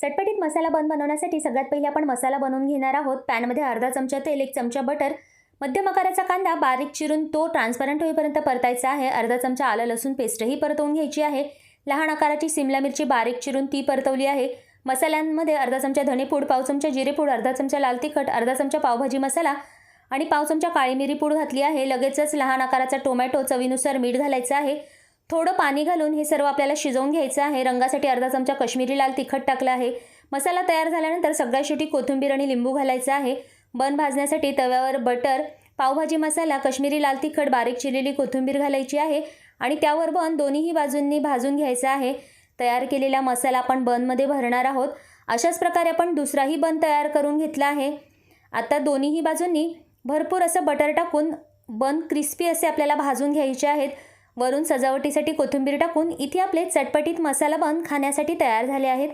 चटपटीत मसाला बन बनवण्यासाठी सगळ्यात पहिले आपण मसाला बनवून घेणार आहोत। पॅनमध्ये अर्धा चमचा तेल, 1 चमचा बटर, मध्यम आकाराचा कांदा बारीक चिरून तो ट्रान्सपरंट होईपर्यंत परतायचा आहे। अर्धा चमचा आलं लसूण पेस्टही परतवून घ्यायची आहे। लहान आकाराची सिमला मिरची बारीक चिरून ती परतवली आहे। मसाल्यांमध्ये अर्धा चमचा धनेपूड, पाव चमचा जिरेपूड, अर्धा चमचा लाल तिखट, अर्धा चमचा पावभाजी मसाला आणि पाव चमचा काळी मिरी पूड घातली आहे। लगेचच लहान आकाराचा टोमॅटो, चवीनुसार मीठ घालायचं आहे। थोडं पाणी घालून हे सर्व आपल्याला शिजवून घ्यायचं आहे। रंगासाठी अर्धा चमचा काश्मीरी लाल तिखट टाकलं आहे। मसाला तयार झाल्यानंतर सगळ्यात शेवटी कोथिंबीर आणि लिंबू घालायचं आहे। बन भाजण्यासाठी तव्यावर बटर, पावभाजी मसाला, काश्मीरी लाल तिखट, बारीक चिरलेली कोथिंबीर घालायची आहे आणि त्यावर बन दोन्ही बाजूंनी भाजून घ्यायचं आहे। तयार केलेला मसाला आपण बनमध्ये भरणार आहोत। अशाच प्रकारे आपण दुसराही बन तयार करून घेतला आहे। आता दोन्ही बाजूंनी भरपूर असं बटर टाकून बन क्रिस्पी असे आपल्याला भाजून घ्यायचे आहेत। वरून सजावटीसाठी कोथिंबीर टाकून इथे आपले चटपटीत मसाला बन खाण्यासाठी तयार झाले आहेत।